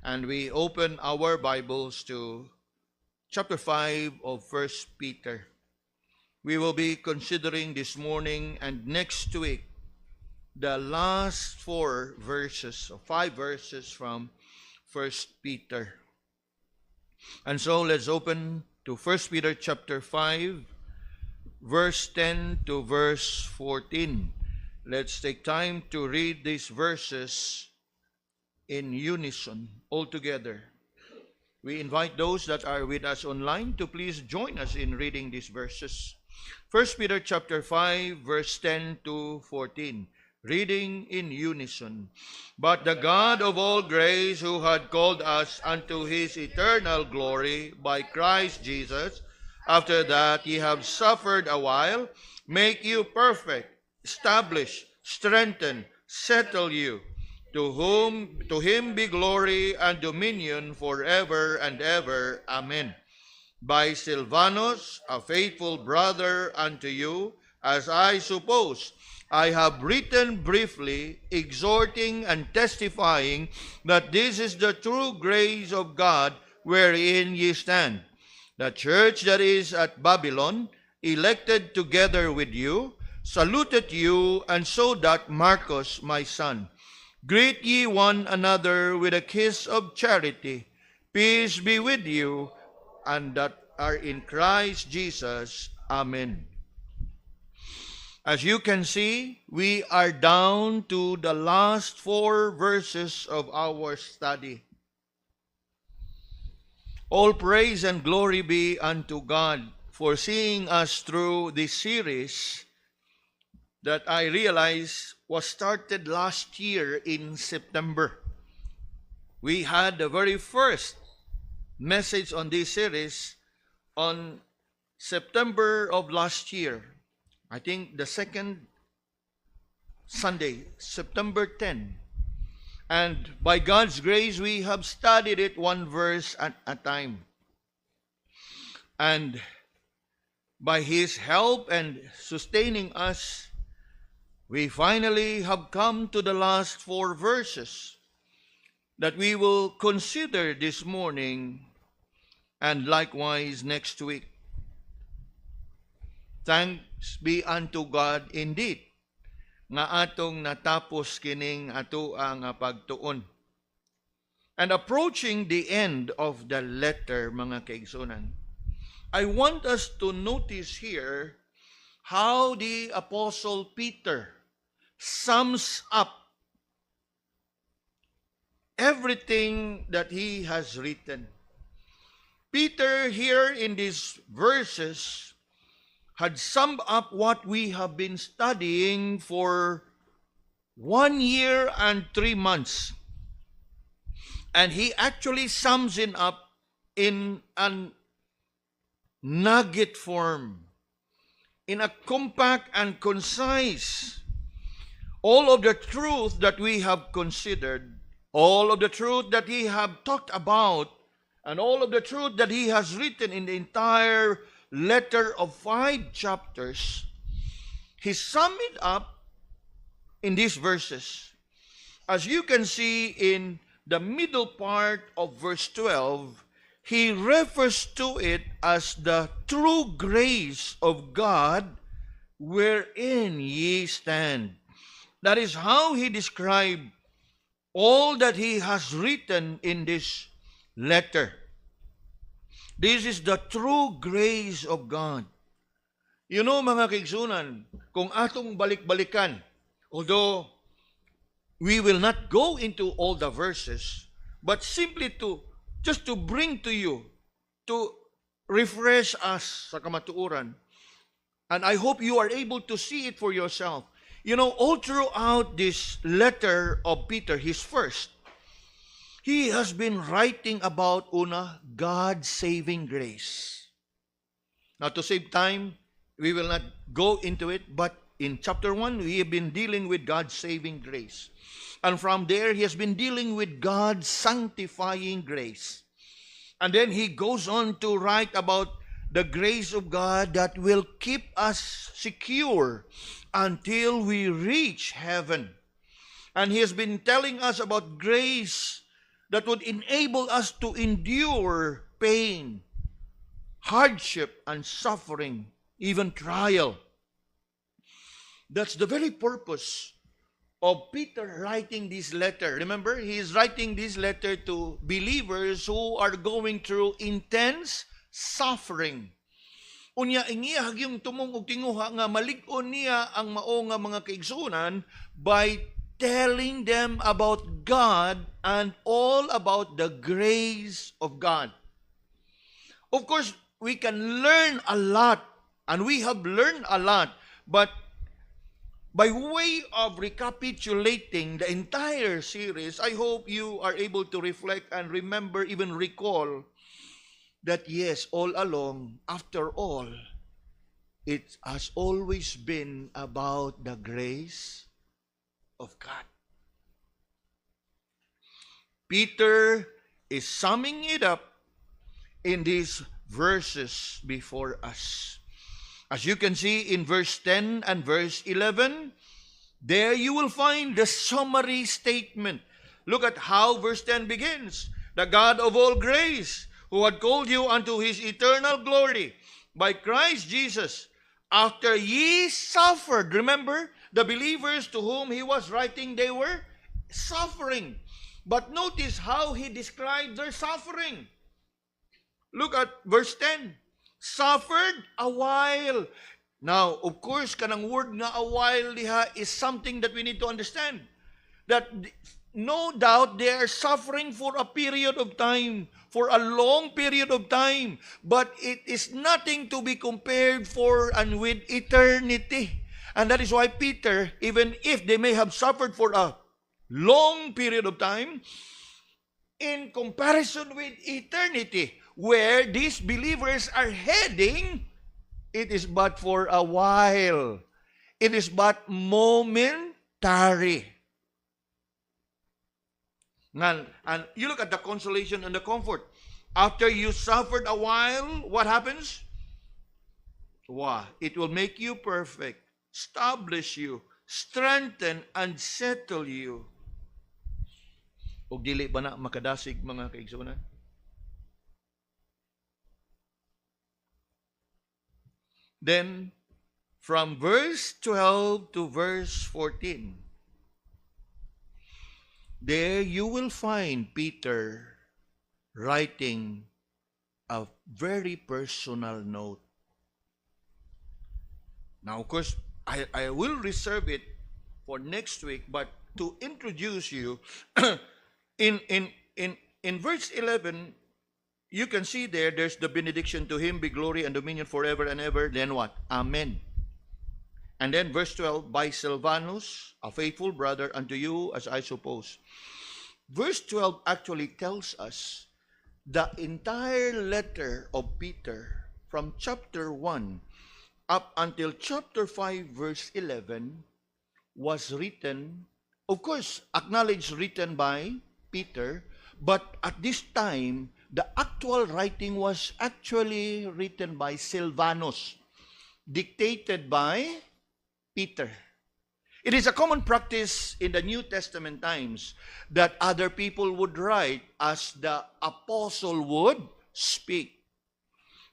and we open our Bibles to chapter 5 of First Peter. We will be considering this morning and next week the last 5 verses from First Peter. And so let's open to First Peter chapter 5, verse 10 to verse 14. Let's take time to read these verses in unison, all together. We invite those that are with us online to please join us in reading these verses. 1 Peter chapter 5, verse 10 to 14. Reading in unison. But the God of all grace, who had called us unto his eternal glory by Christ Jesus, after that ye have suffered a while, make you perfect, establish, strengthen, settle you. To him be glory and dominion forever and ever. Amen. By Silvanus, a faithful brother unto you, as I suppose, I have written briefly, exhorting and testifying that this is the true grace of God wherein ye stand. The church that is at Babylon, elected together with you, saluteth you, and so doth Marcus my son. Greet ye one another with a kiss of charity. Peace be with you, and that are in Christ Jesus. Amen. As you can see, we are down to the last 4 verses of our study. All praise and glory be unto God for seeing us through this series that I realize was started last year in September. We had the very first message on this series on September of last year. I think the second Sunday, September 10. And by God's grace, we have studied it one verse at a time. And by His help and sustaining us, we finally have come to the last 4 verses that we will consider this morning and likewise next week. Thanks be unto God indeed nga atong natapos kining atoa nga pagtuon. And approaching the end of the letter, mga kaigsunan, I want us to notice here how the Apostle Peter sums up everything that he has written. Peter here in these verses had summed up what we have been studying for 1 year and 3 months. And he actually sums it up in a nugget form, in a compact and concise. All of the truth that we have considered, all of the truth that he have talked about, and all of the truth that he has written in the entire letter of 5 chapters, he summed it up in these verses. As you can see in the middle part of verse 12, he refers to it as the true grace of God wherein ye stand. That is how he described all that he has written in this letter. This is the true grace of God. You know, mga kaigsunan, kung atong balik-balikan, although we will not go into all the verses, but simply just to bring to you, to refresh us sa kamatuoran. And I hope you are able to see it for yourself. You know, all throughout this letter of Peter, his first, he has been writing about, God's saving grace. Now, to save time, we will not go into it, but in chapter 1, we have been dealing with God's saving grace. And from there, he has been dealing with God's sanctifying grace. And then he goes on to write about the grace of God that will keep us secure until we reach heaven. And he has been telling us about grace that would enable us to endure pain, hardship, and suffering, even trial. That's the very purpose of Peter writing this letter. Remember, he is writing this letter to believers who are going through intense suffering. Unya ingiyahag yung tumong og tinguha nga malig-on niya ang mao nga mga kaigsunan by telling them about God and all about the grace of God. Of course, we can learn a lot, and we have learned a lot, but by way of recapitulating the entire series, I hope you are able to reflect and remember, even recall, that yes, all along, after all, it has always been about the grace of God. Peter is summing it up in these verses before us. As you can see in verse 10 and verse 11, there you will find the summary statement. Look at how verse 10 begins. The God of all grace, who had called you unto his eternal glory by Christ Jesus, after ye suffered. Remember, the believers to whom he was writing, they were suffering. But notice how he described their suffering. Look at verse 10. Suffered a while. Now, of course, kanang word nga a while diha is something that we need to understand. That no doubt they are suffering for a period of time, for a long period of time, but it is nothing to be compared for and with eternity. And that is why Peter, even if they may have suffered for a long period of time, in comparison with eternity, where these believers are heading, it is but for a while. It is but momentary. And you look at the consolation and the comfort. After you suffered a while, what happens? Wow, it will make you perfect, establish you, strengthen, and settle you. O dili ba na makadasig mga kaigsunan? Then, from verse 12 to verse 14, there you will find Peter writing a very personal note. Now, of course, I will reserve it for next week, but to introduce you, in verse 11, you can see there's the benediction, to him be glory and dominion forever and ever. Then what? Amen. And then verse 12, by Silvanus, a faithful brother unto you, as I suppose. Verse 12 actually tells us the entire letter of Peter from chapter 1 up until chapter 5, verse 11 was written, of course, acknowledged, written by Peter, but at this time, the actual writing was actually written by Silvanus, dictated by Peter. It is a common practice in the New Testament times that other people would write as the apostle would speak.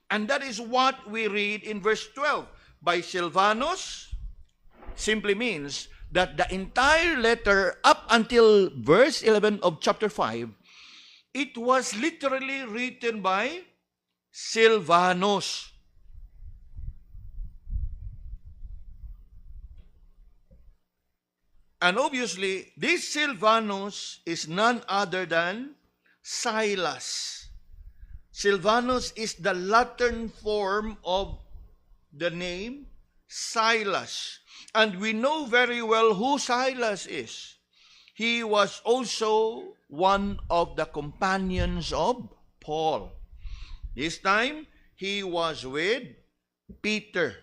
And that is what we read in verse 12. By Silvanus simply means that the entire letter up until verse 11 of chapter 5, it was literally written by Silvanus. And obviously, this Silvanus is none other than Silas. Silvanus is the Latin form of the name Silas. And we know very well who Silas is. He was also one of the companions of Paul. This time, he was with Peter.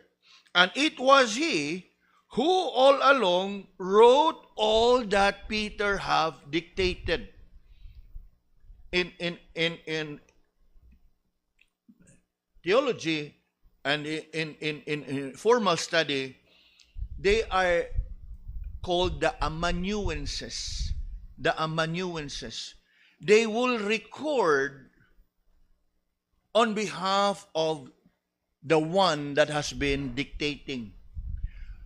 And it was he who all along wrote all that Peter have dictated. In theology and in formal study, they are called the amanuenses. The amanuenses. they will record on behalf of the one that has been dictating.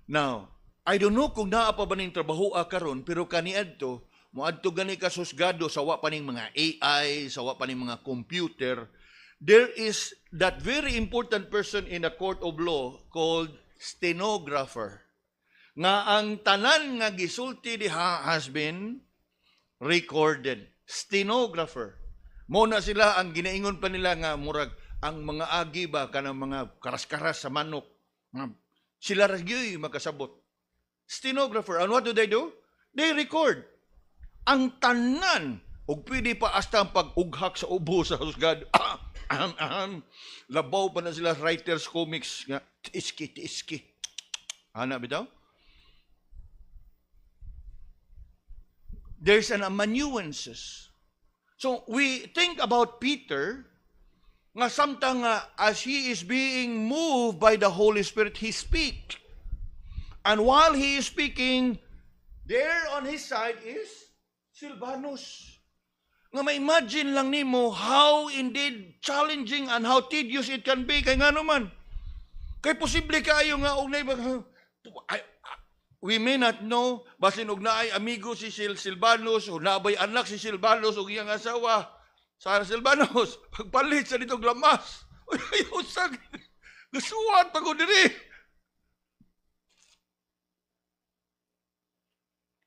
Now, I don't know kung naa pa ba ning trabaho karon, pero kaniadto moadto gani ka susgado sa wa pa ning mga AI, sa wa pa ning mga computer. There is that very important person in the court of law called stenographer. Nga ang tanan nga gisulti diha has been recorded. Stenographer. Mo na sila ang ginaingon pa nila nga murag ang mga agi ba kanang mga karas-karas sa manok. Sila ra gyud makasabot. Stenographer, and what do? They record ang tanan ug pwede pa hasta ang pag-ughak sa ubo sa husgado. Labaw pa na sila writers comics nga tiiski. Ana bitaw? There's an amanuensis. So we think about Peter nga samtang as he is being moved by the Holy Spirit, he speaks. And while he is speaking, there on his side is Silvanus. Nga ma-imagine lang nimo how indeed challenging and how tedious it can be. Kay nga naman, kay posible kayo nga og we may not know, basin og naay amigo si Silvanus, o naabay anak si Silvanus, o iyang asawa, sa Silvanus, pagpalit sa ditong lamas. Ay, usag, gusuan pa ko diri.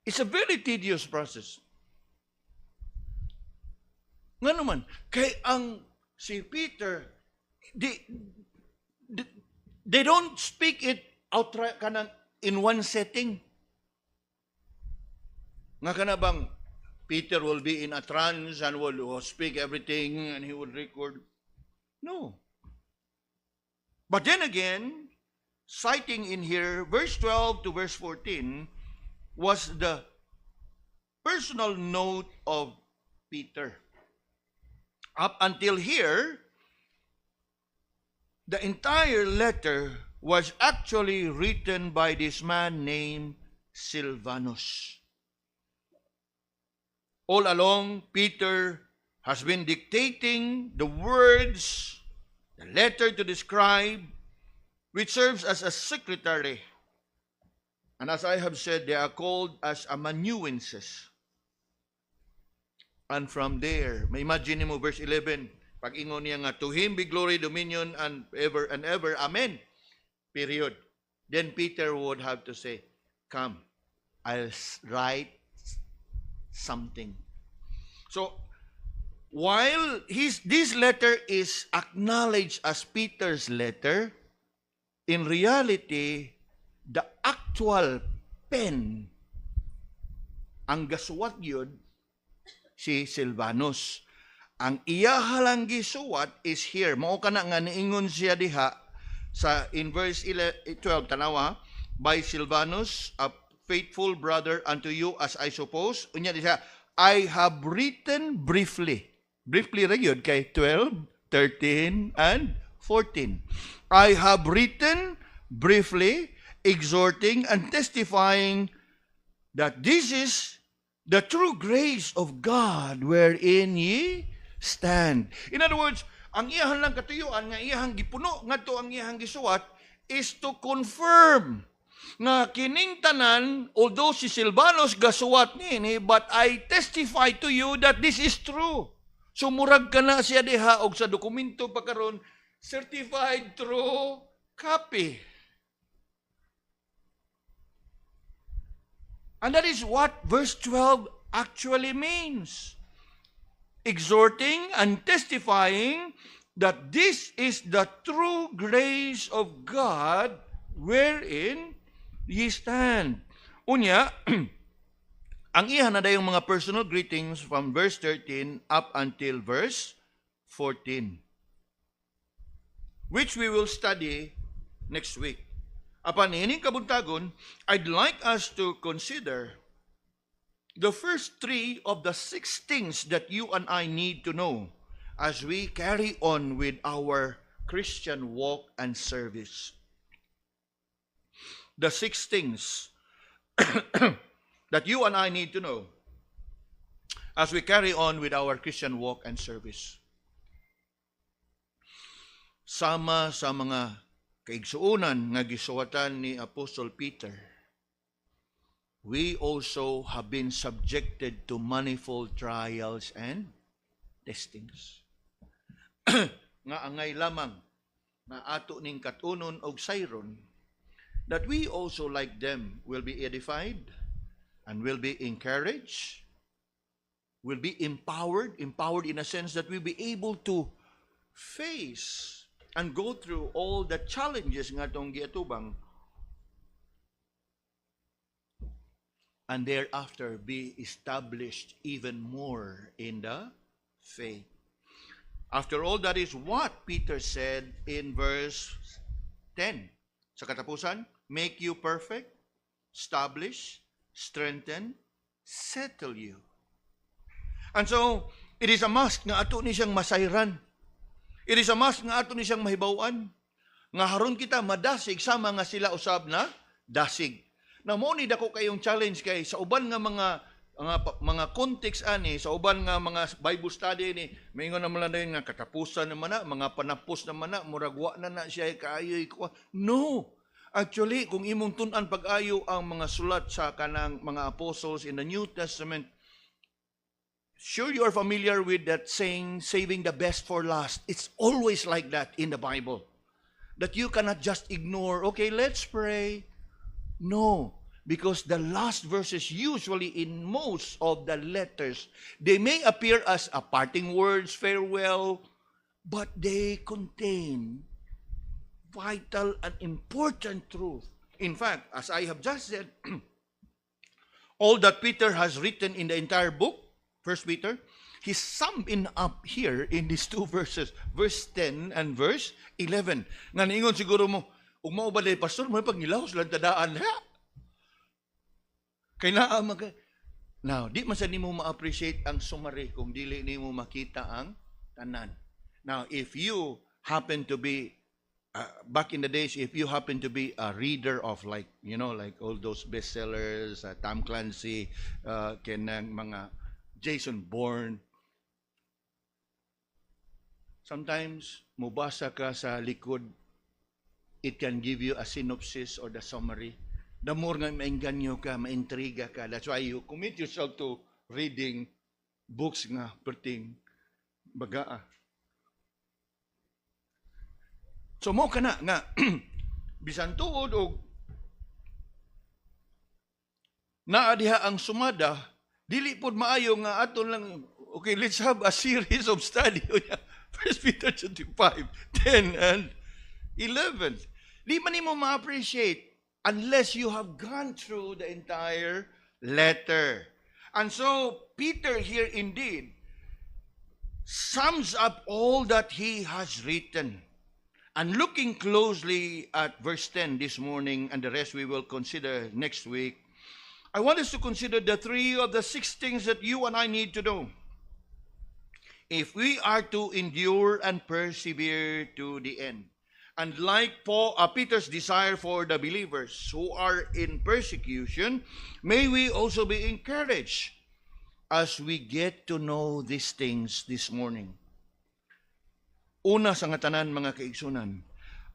It's a very tedious process. Nga naman, kay ang si Peter, they don't speak it outright kanang in one setting. Nga kana bang Peter will be in a trance and will speak everything and he will record? No. But then again, citing in here, verse 12 to verse 14 was the personal note of Peter. Up until here, the entire letter was actually written by this man named Silvanus. All along, Peter has been dictating the words, the letter to describe, which serves as a secretary. And as I have said, they are called as amanuenses. And from there, may imagine mo verse 11, pag-ingon niya nga, to him be glory, dominion, and ever, amen. Period. Then Peter would have to say, come, I'll write something. So, while this letter is acknowledged as Peter's letter, in reality, the actual pen, ang gasuwat yun, si Silvanus. Ang iyahalang gisuwat is here. Mao kana nga niingon siya diha sa in verse 12 tanawa, by Silvanus, a faithful brother unto you, as I suppose. Unya diha, I have written briefly. Briefly ra gyud kay 12, 13 and 14. I have written briefly, exhorting and testifying that this is the true grace of God wherein ye stand. In other words, ang iyahang lang katuyuan, nga iyahang gipuno, nga to ang iyahang gisuwat, is to confirm nga kining tanan, although si Silvanus gasuwat nini, but I testify to you that this is true. Sumurag ka na siya diha og sa dokumento pagkaron, certified true copy. And that is what verse 12 actually means. Exhorting and testifying that this is the true grace of God wherein ye stand. Unya, ang iya na dayong mga personal greetings from verse 13 up until verse 14, which we will study next week. Apan ining kabuntagon, I'd like us to consider the first 3 of the 6 things that you and I need to know as we carry on with our Christian walk and service. The 6 things that you and I need to know as we carry on with our Christian walk and service. Sama sa mga kaigsuunan nga gisuwatan ni Apostle Peter, we also have been subjected to manifold trials and testings. Nga angay lamang na ato ning katunon og sayron, that we also like them will be edified and will be encouraged, will be empowered in a sense that we'll be able to face and go through all the challenges nga itong giatubang, and thereafter be established even more in the faith. After all, that is what Peter said in verse 10. Sa katapusan, make you perfect, establish, strengthen, settle you. And so, it is a must nga ato ni siyang masayran. It is a must nga ato ni siyang mahibawan. Nga haron kita madasig sama nga sila usab na dasig. Na mo ni dako kayong challenge kay sa uban nga mga context ani, sa uban nga mga Bible study ni, maingon naman lang nga katapusan naman na, mga panapos naman na, muragwa na siya kaayoy ko. No! Actually, kung imong tun-an pag-ayo ang mga sulat sa kanang mga apostles in the New Testament, sure you are familiar with that saying, saving the best for last. It's always like that in the Bible. That you cannot just ignore, okay, let's pray. No, because the last verses usually in most of the letters, they may appear as a parting words, farewell, but they contain vital and important truth. In fact, as I have just said, all that Peter has written in the entire book, 1 Peter, he summed it up here in these two verses, verse 10 and verse 11. Nga niingon siguro mo, ug mao ba pastor, mo pagnilaw sila tadaan ha? Kay naa now, di man sa nimo ma-appreciate ang summary kung dili nimo makita ang tanan. Now, if you happen to be back in the days, if you happen to be a reader of like all those bestsellers, Tom Clancy, kenang mga Jason Bourne, sometimes mubasa ka sa likod, it can give you a synopsis or the summary. The more nga maingganyo ka, maintriga ka. That's why you commit yourself to reading books nga perting bagaa. So mo ka na nga bisan tuod og naa diha ang sumada, dili pod maayo nga aton lang, okay, let's have a series of study. 1 Peter 5, 10 and 11. Di man nimo ma-appreciate unless you have gone through the entire letter. And so, Peter here indeed sums up all that he has written. And looking closely at verse 10 this morning, and the rest we will consider next week, I want us to consider the 3 of the 6 things that you and I need to do if we are to endure and persevere to the end. And like Peter's desire for the believers who are in persecution, may we also be encouraged as we get to know these things this morning. Una sa nga tanan mga kaigsunan,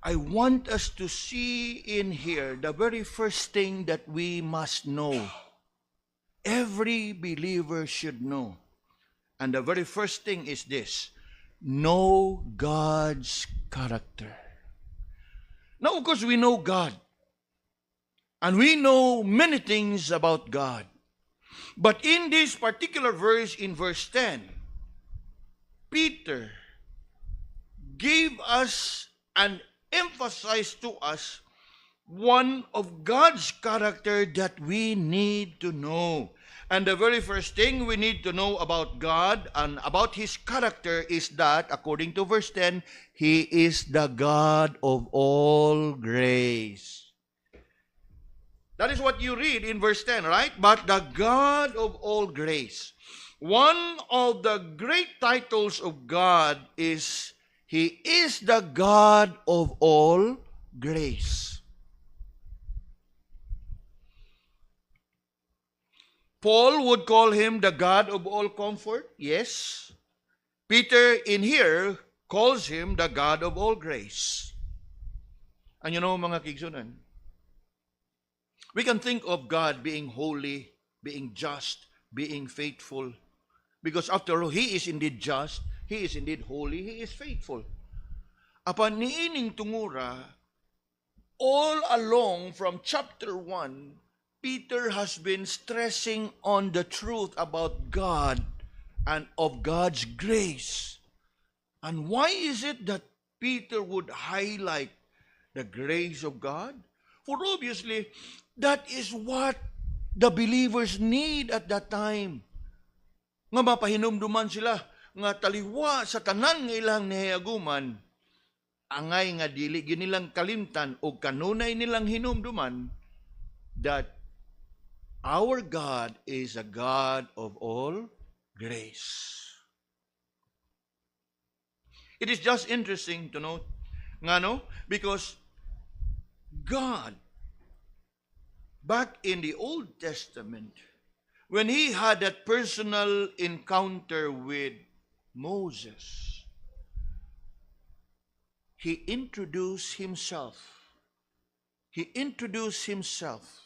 I want us to see in here the very first thing that we must know. Every believer should know. And the very first thing is this: know God's character. Now, of course, we know God. And we know many things about God. But in this particular verse, in verse 10, Peter gave us and emphasized to us one of God's character that we need to know. And the very first thing we need to know about God and about His character is that, according to verse 10, He is the God of all grace. That is what you read in verse 10, right? But the God of all grace. One of the great titles of God is He is the God of all grace. Paul would call him the God of all comfort. Yes. Peter in here calls him the God of all grace. And you know, mga kigsunan, we can think of God being holy, being just, being faithful. Because after all, He is indeed just, He is indeed holy, He is faithful. Apan niining tungura, all along from chapter 1, Peter has been stressing on the truth about God and of God's grace. And why is it that Peter would highlight the grace of God? For obviously, that is what the believers need at that time. Nga mapahinumduman sila, nga taliwa sa tanan nga ilang nihayaguman, angay nga dili ginilang kalimtan o kanunay nilang hinumduman that our God is a God of all grace. It is just interesting to note, nga no, because God, back in the Old Testament, when He had that personal encounter with Moses, He introduced Himself. He introduced Himself.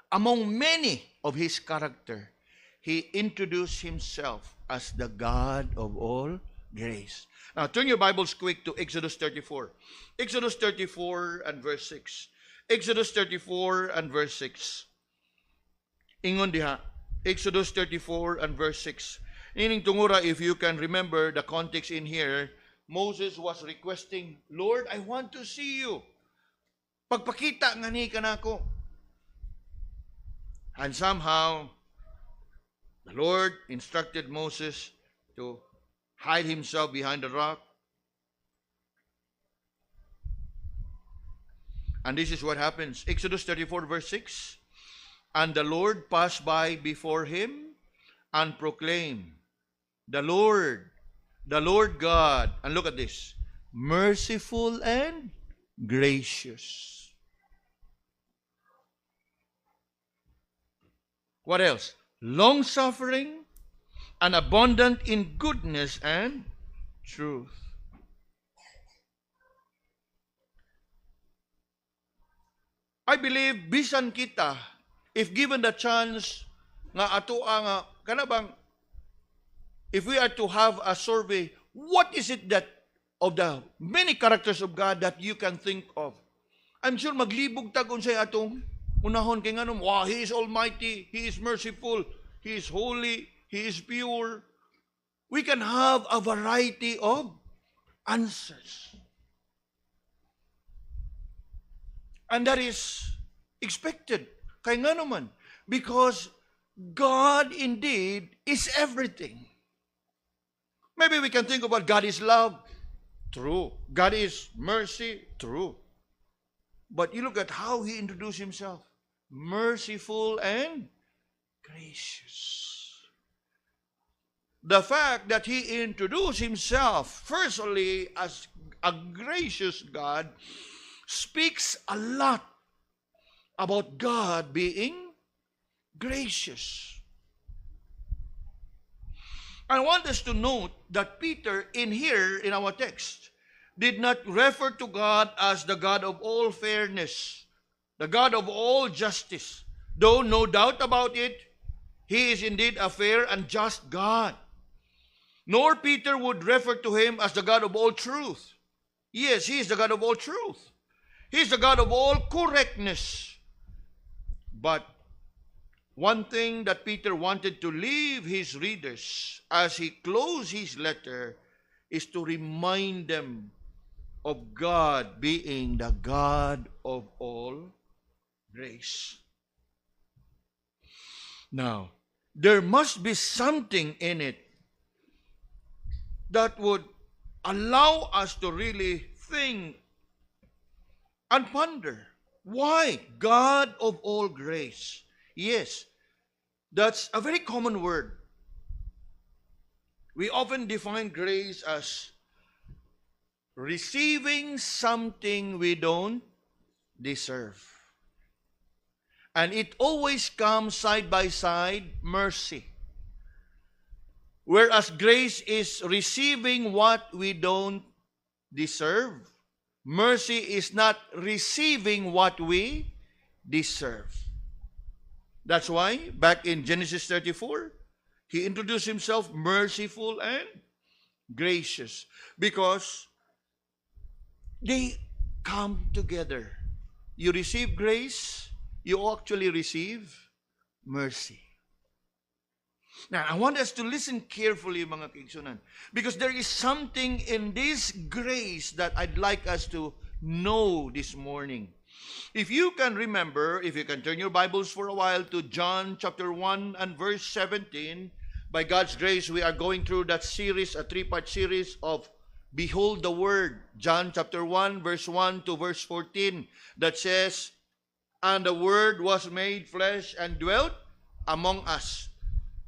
Among many of His character, He introduced Himself as the God of all grace. Now, turn your Bibles quick to Exodus 34. Exodus 34 and verse 6. Exodus 34 and verse 6. Ingon diha, Exodus 34 and verse 6. Meaning tungura, if you can remember the context in here, Moses was requesting, Lord, I want to see you. Pagpakita nga ni kanako. And somehow, the Lord instructed Moses to hide himself behind a rock. And this is what happens. Exodus 34 verse 6. And the Lord passed by before him and proclaimed, the Lord God, and look at this, merciful and gracious. What else? Long-suffering and abundant in goodness and truth. I believe bisan kita, if given the chance nga ato nga kanabang, if we are to have a survey, what is it that of the many characters of God that you can think of? I'm sure maglibog tagon sa atong unahon kay nganong, wow, He is almighty, He is merciful, He is holy, He is pure. We can have a variety of answers. And that is expected. Kay nga naman, because God indeed is everything. Maybe we can think about God is love. True. God is mercy. True. But you look at how He introduced Himself. Merciful and gracious. The fact that He introduced Himself, firstly, as a gracious God, speaks a lot about God being gracious. I want us to note that Peter, in here, in our text, did not refer to God as the God of all fairness, the God of all justice. Though no doubt about it, He is indeed a fair and just God. Nor Peter would refer to Him as the God of all truth. Yes, He is the God of all truth. He is the God of all correctness. But one thing that Peter wanted to leave his readers as he closed his letter is to remind them of God being the God of all grace. Now, there must be something in it that would allow us to really think and ponder. Why? God of all grace. Yes, that's a very common word. We often define grace as receiving something we don't deserve. And it always comes side by side, mercy. Whereas grace is receiving what we don't deserve, mercy is not receiving what we deserve. That's why, back in Genesis 34, he introduced himself merciful and gracious. Because they come together. You receive grace, you actually receive mercy. Now, I want us to listen carefully, mga kaigsunan, because there is something in this grace that I'd like us to know this morning. If you can remember, if you can turn your Bibles for a while to John chapter 1 and verse 17, by God's grace, we are going through that series, a three-part series of Behold the Word. John chapter 1, verse 1 to verse 14, that says, And the Word was made flesh and dwelt among us.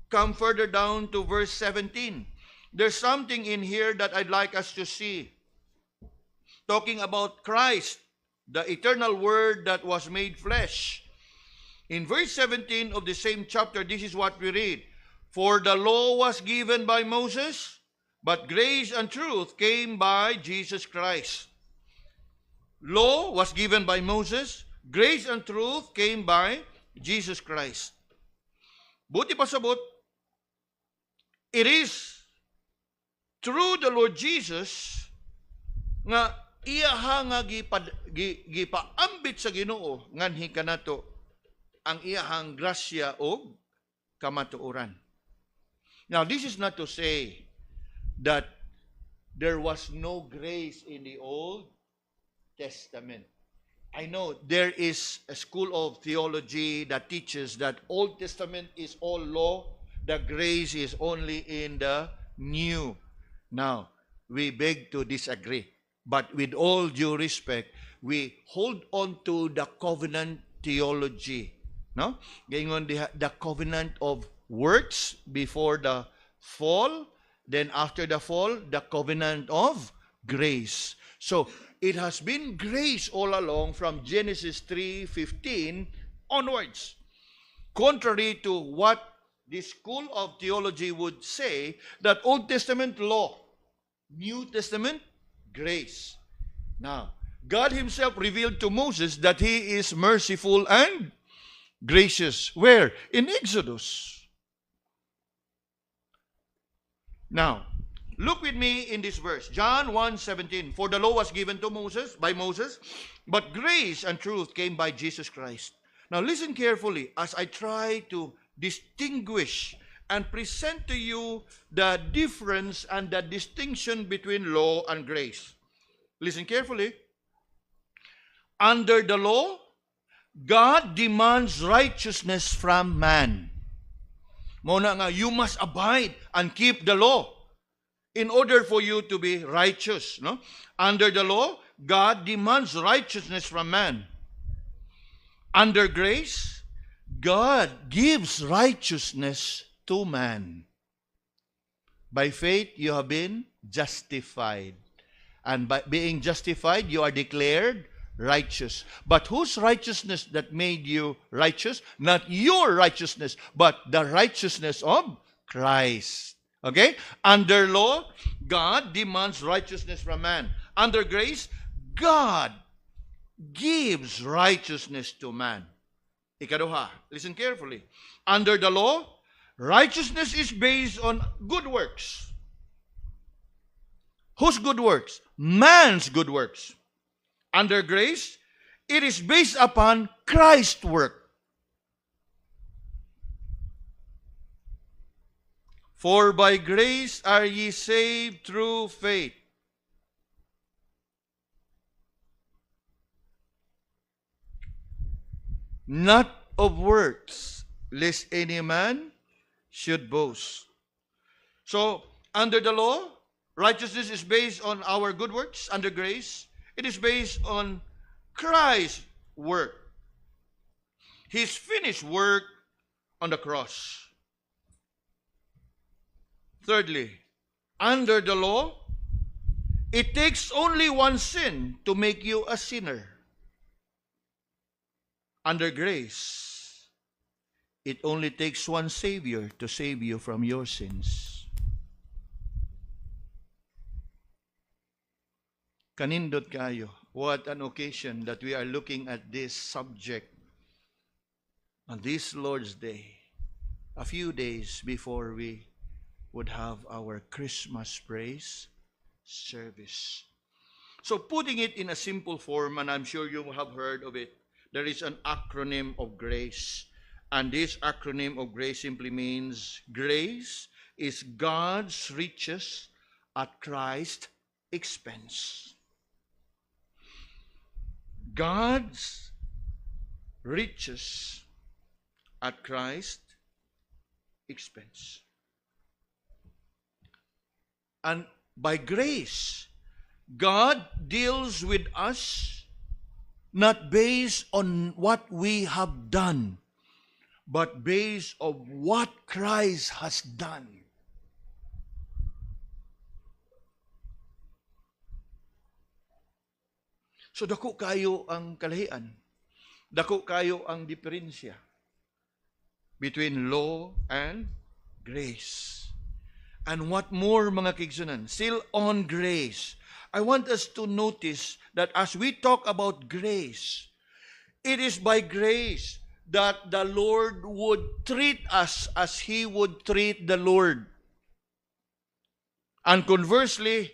Come further down to verse 17. There's something in here that I'd like us to see. Talking about Christ, the eternal Word that was made flesh. In verse 17 of the same chapter, this is what we read. For the law was given by Moses, but grace and truth came by Jesus Christ. Law was given by Moses, grace and truth came by Jesus Christ. Buti pasabot, it is through the Lord Jesus nga iyaha nga gipaambit sa Ginoo nganhi kanato ang iyahang grasya o kamatuoran. Now, this is not to say that there was no grace in the Old Testament. I know there is a school of theology that teaches that Old Testament is all law, the grace is only in the New. Now, we beg to disagree. But with all due respect, we hold on to the covenant theology. No? Gayon the covenant of works before the fall, then after the fall, the covenant of grace. So, it has been grace all along from Genesis 3:15 onwards. Contrary to what the school of theology would say, that Old Testament law, New Testament grace. Now, God Himself revealed to Moses that He is merciful and gracious. Where? In Exodus. Now, look with me in this verse, John 1:17. For the law was given to Moses, by Moses, but grace and truth came by Jesus Christ. Now, listen carefully as I try to distinguish and present to you the difference and the distinction between law and grace. Listen carefully. Under the law, God demands righteousness from man. Muna nga, you must abide and keep the law in order for you to be righteous. No? Under the law, God demands righteousness from man. Under grace, God gives righteousness to man. By faith, you have been justified. And by being justified, you are declared righteous. But whose righteousness that made you righteous? Not your righteousness, but the righteousness of Christ. Okay? Under law, God demands righteousness from man. Under grace, God gives righteousness to man. Ikaduha, listen carefully. Under the law, righteousness is based on good works. Whose good works? Man's good works. Under grace, it is based upon Christ's work. For by grace are ye saved through faith. Not of works, lest any man should boast. So, under the law, righteousness is based on our good works. Under grace, it is based on Christ's work. His finished work on the cross. Thirdly, under the law, it takes only one sin to make you a sinner. Under grace, it only takes one Savior to save you from your sins. Kanindot kayo. What an occasion that we are looking at this subject on this Lord's Day, a few days before we would have our Christmas praise service. So putting it in a simple form, and I'm sure you have heard of it, there is an acronym of grace. And this acronym of grace simply means grace is God's riches at Christ's expense. God's riches at Christ's expense. And by grace, God deals with us not based on what we have done, but based on what Christ has done. So dako kayo ang kalahian. Dako kayo ang diferensya between law and grace. And what more, mga kigsunan? Still on grace. I want us to notice that as we talk about grace, it is by grace that the Lord would treat us as He would treat the Lord. And conversely,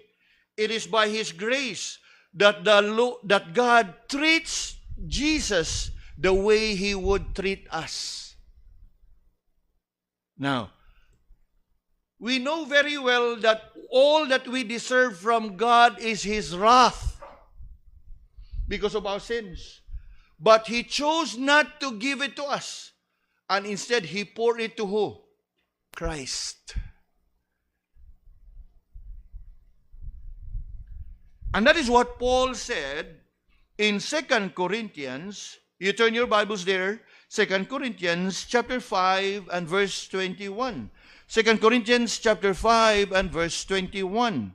it is by His grace that God treats Jesus the way He would treat us. Now, we know very well that all that we deserve from God is His wrath because of our sins. But He chose not to give it to us. And instead, He poured it to who? Christ. And that is what Paul said in 2 Corinthians. You turn your Bibles there. 2 Corinthians chapter 5 and verse 21. 2 Corinthians chapter 5 and verse 21.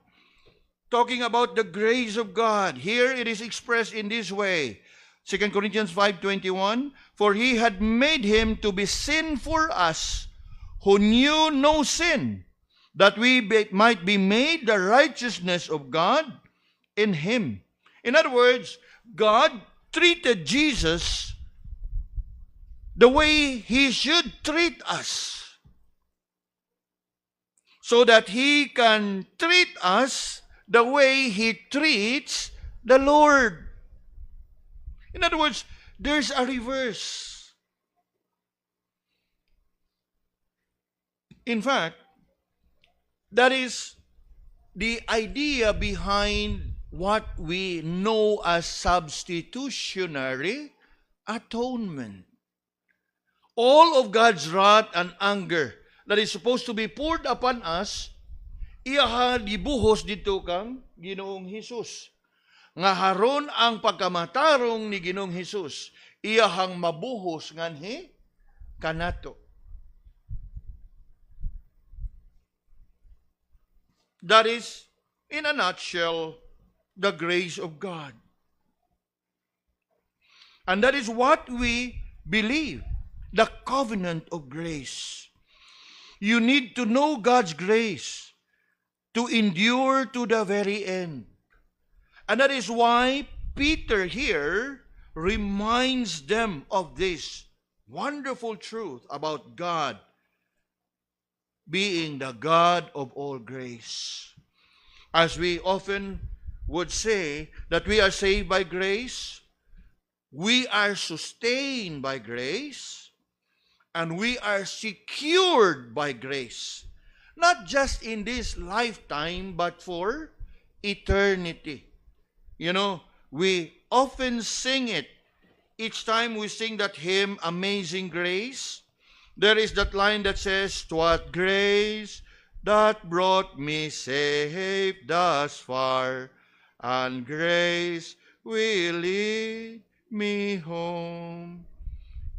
Talking about the grace of God. Here it is expressed in this way. 2 Corinthians 5:21, for He had made Him to be sin for us, who knew no sin, that we might be made the righteousness of God in Him. In other words, God treated Jesus the way He should treat us, so that He can treat us the way He treats the Lord. In other words, there's a reverse. In fact, that is the idea behind what we know as substitutionary atonement. All of God's wrath and anger that is supposed to be poured upon us, iyaha dibuhos dito kang Ginoong Hesus. Nga haron ang pagkamatarong ni Ginoong Hesus, iyahang mabuhos nganhi kanato. That is, in a nutshell, the grace of God. And that is what we believe, the covenant of grace. You need to know God's grace to endure to the very end. And that is why Peter here reminds them of this wonderful truth about God being the God of all grace. As we often would say that we are saved by grace, we are sustained by grace, and we are secured by grace. Not just in this lifetime, but for eternity. You know, we often sing it. Each time we sing that hymn, Amazing Grace, there is that line that says, "'Twas grace that brought me safe thus far, and grace will lead me home."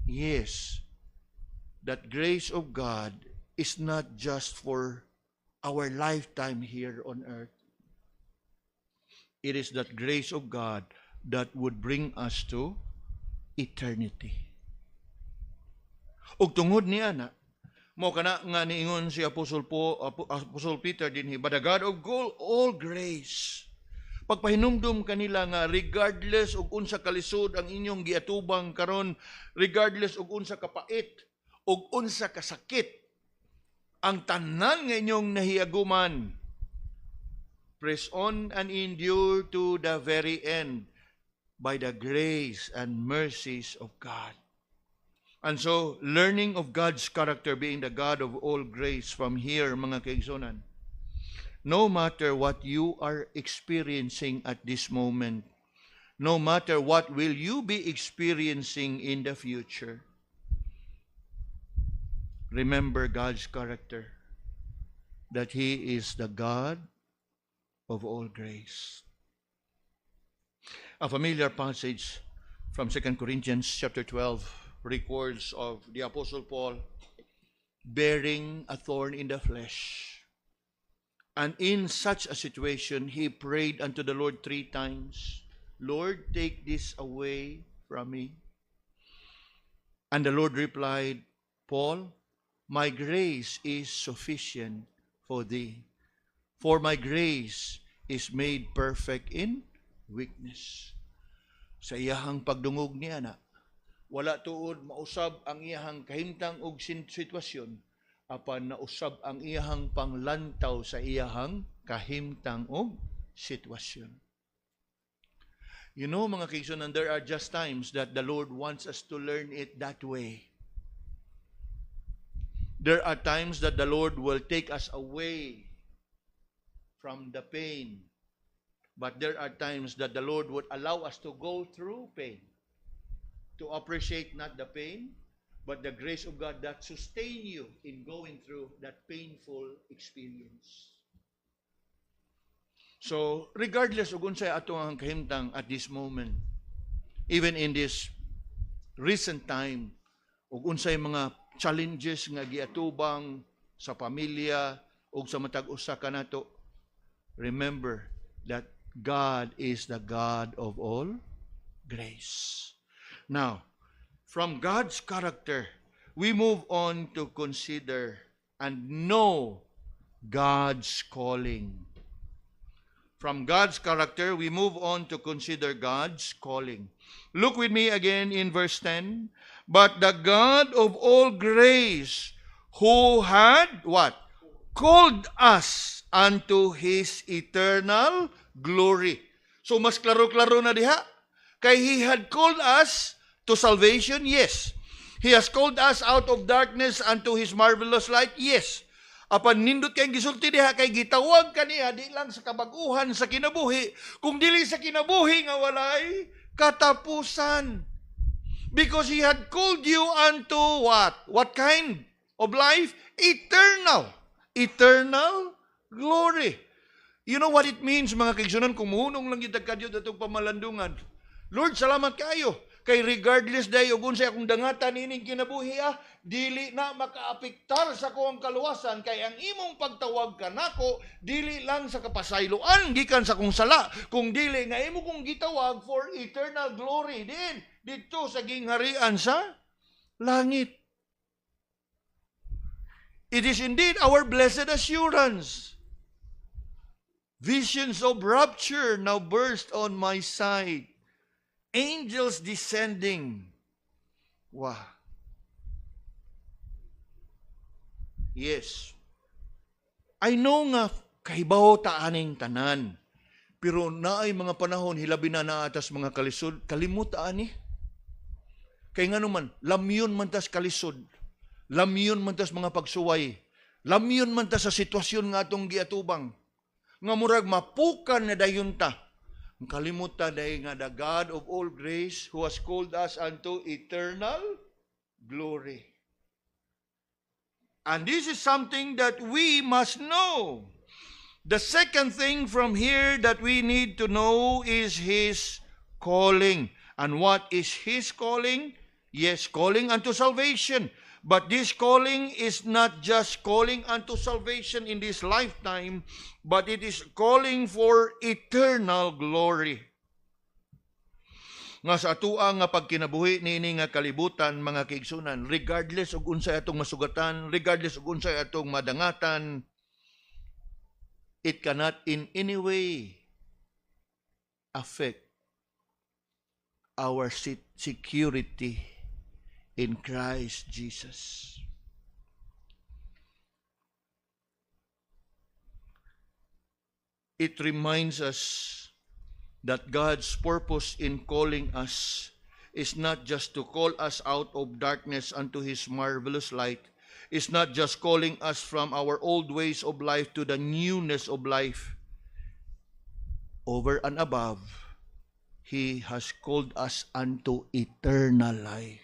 Yes, that grace of God is not just for our lifetime here on earth. It is that grace of God that would bring us to eternity. Ug tungod niya na, mo kana nga niingon si Apostle Peter dinhi, but the God of all grace, pagpahinumdum kanila nga regardless og unsa kalisod ang inyong giatubang karon, regardless og unsa kapait og unsa kasakit ang tanan nga inyong nahiaguman, press on and endure to the very end by the grace and mercies of God. And so, learning of God's character, being the God of all grace from here, mga kaigsunan, no matter what you are experiencing at this moment, no matter what will you be experiencing in the future, remember God's character, that He is the God of all grace. A familiar passage from 2 Corinthians chapter 12 records of the Apostle Paul bearing a thorn in the flesh. And in such a situation, he prayed unto the Lord 3 times, Lord, take this away from me. And the Lord replied, Paul, my grace is sufficient for thee, for my grace is made perfect in weakness. Sa iyahang pagdungog niya na, wala tuod mausab ang iyahang kahimtang og sitwasyon, apan nausab ang iyahang panglantaw sa iyahang kahimtang og sitwasyon. You know, mga kaigsunan, there are just times that the Lord wants us to learn it that way. There are times that the Lord will take us away from the pain, but there are times that the Lord would allow us to go through pain, to appreciate not the pain, but the grace of God that sustain you in going through that painful experience. So, regardless of unsay ato ang kahimtang at this moment, even in this recent time, ug unsay mga challenges nga giatubang sa pamilya ug sa matag usa kanato, remember that God is the God of all grace. Now, from God's character, we move on to consider and know God's calling. From God's character, we move on to consider God's calling. Look with me again in verse 10. But the God of all grace, who had what? Called us unto His eternal glory. So, mas klaro-klaro na diha. Kay He had called us to salvation, yes. He has called us out of darkness unto His marvelous light, yes. Apan nindot kayong gisulti diha, kay gitawag kaniya di lang sa kabaguhan sa kinabuhi, kung dili sa kinabuhi nga walay katapusan. Because He had called you unto what? What kind of life? Eternal. Eternal glory. You know what it means, mga kaigsunan, kung muhunong lang yung kadyo datong pamalandungan. Lord, salamat kayo. Kay regardless dahi og unsay akong dangatan ining kinabuhi, dili na makaapektar sa akong kaluwasan, kay ang imong pagtawag kanako dili lang sa kapasayloan gikan sa akong sala, kung dili nga imo kong gitawag for eternal glory din dito sa gingharian sa langit. It is indeed our blessed assurance. Visions of rapture now burst on my sight. Angels descending. Wow. Yes. I know nga kahibaw ta aning tanan. Pero naay mga panahon hilabi na atas mga kalisod, kalimut ani. Kay nganuman, lamyon man tas kalisod. Lamyon man tas mga pagsuway. Lamyon man tas sa sitwasyon nga atong giatubang. Nga murag mapukan na dayon ta. Kalimutan dahil nga the God of all grace who has called us unto eternal glory. And this is something that we must know. The second thing from here that we need to know is His calling. And what is His calling? Yes, calling unto salvation. But this calling is not just calling unto salvation in this lifetime, but it is calling for eternal glory. nga sa atuang nga pagkinabuhi nini nga kalibutan mga kaigsunan, regardless og unsay atong masugatan, regardless og unsay atong madangatan, it cannot in any way affect our security in Christ Jesus. It reminds us that God's purpose in calling us is not just to call us out of darkness unto His marvelous light. It's not just calling us from our old ways of life to the newness of life. Over and above, He has called us unto eternal life.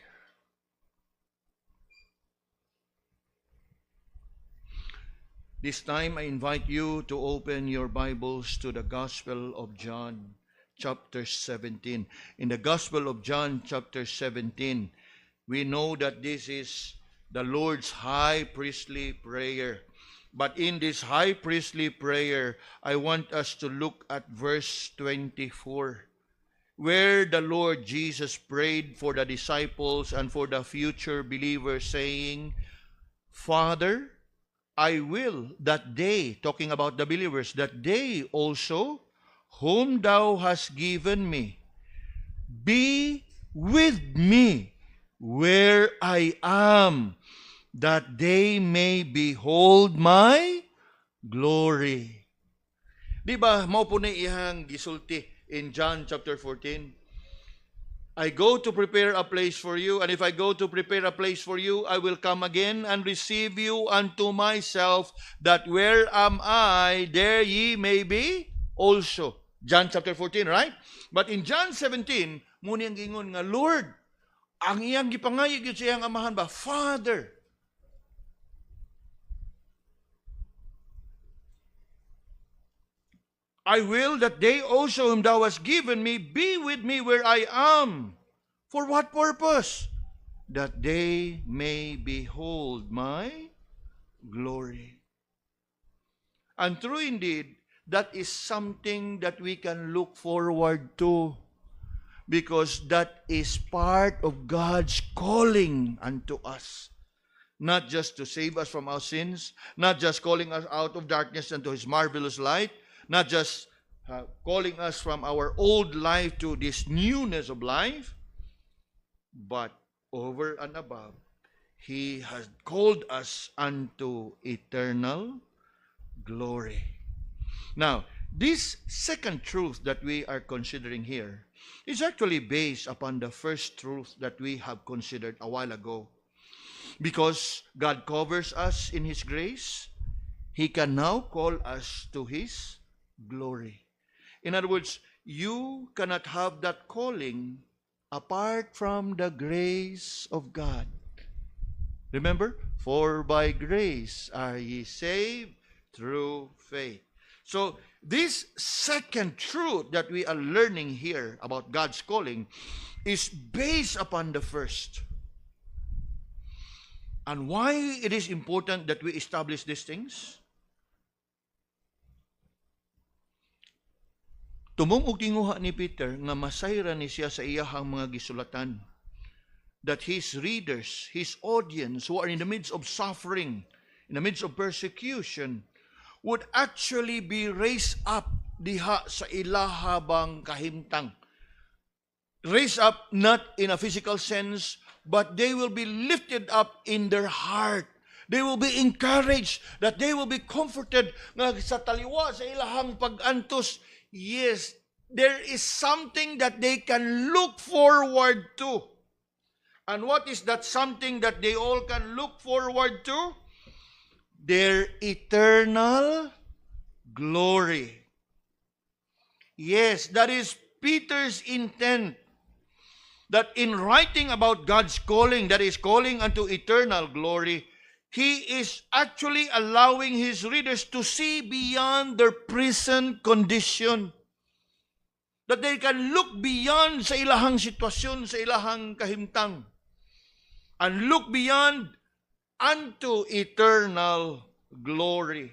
This time, I invite you to open your Bibles to the Gospel of John, chapter 17. In the Gospel of John, chapter 17, we know that this is the Lord's high priestly prayer. But in this high priestly prayer, I want us to look at verse 24, where the Lord Jesus prayed for the disciples and for the future believers, saying, Father, I will that they, talking about the believers, that they also, whom thou hast given me, be with me where I am, that they may behold my glory. Di ba, mao po na iyang gisulti in John chapter 14. I go to prepare a place for you, and if I go to prepare a place for you, I will come again and receive you unto myself, that where am I, there ye may be also. John chapter 14, right? But in John 17, muna ang gingon nga, Lord, ang iyang gipangayig yun sa iyang amahan ba? Father, I will that they also whom thou hast given me be with me where I am. For what purpose? That they may behold my glory. And true indeed, that is something that we can look forward to, because that is part of God's calling unto us. Not just to save us from our sins, not just calling us out of darkness into His marvelous light, not just calling us from our old life to this newness of life, but over and above, He has called us unto eternal glory. Now, this second truth that we are considering here is actually based upon the first truth that we have considered a while ago. Because God covers us in His grace, He can now call us to His glory. In other words, you cannot have that calling apart from the grace of God. Remember, for by grace are ye saved through faith. So, this second truth that we are learning here about God's calling is based upon the first. And why it is important that we establish these things? Tumong og tinguha ni Peter nga masayra ni siya sa iyahang mga gisulatan, that his readers, his audience who are in the midst of suffering, in the midst of persecution, would actually be raised up diha sa ilahabang kahimtang. Raised up not in a physical sense, but they will be lifted up in their heart. They will be encouraged, that they will be comforted nga sa taliwa sa ilahang pag-antos. Yes, there is something that they can look forward to. And what is that something that they all can look forward to? Their eternal glory. Yes, that is Peter's intent. That in writing about God's calling, that is calling unto eternal glory, he is actually allowing his readers to see beyond their present condition. That they can look beyond sa ilahang sitwasyon, sa ilahang kahimtang, and look beyond unto eternal glory.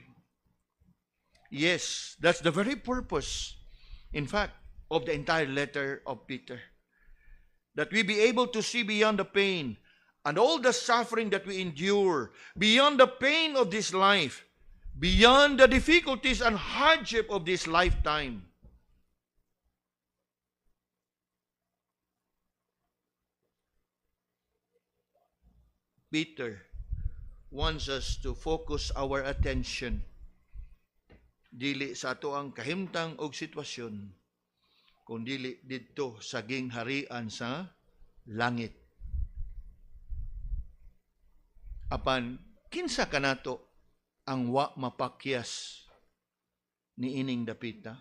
Yes, that's the very purpose, in fact, of the entire letter of Peter. that we be able to see beyond the pain and all the suffering that we endure, beyond the pain of this life, beyond the difficulties and hardship of this lifetime. Peter wants us to focus our attention dili sa ato ang kahimtang og sitwasyon, kundi didto sa gingharian sa langit. Apan kinsa kanato ang wa mapakyas ni ining dapita?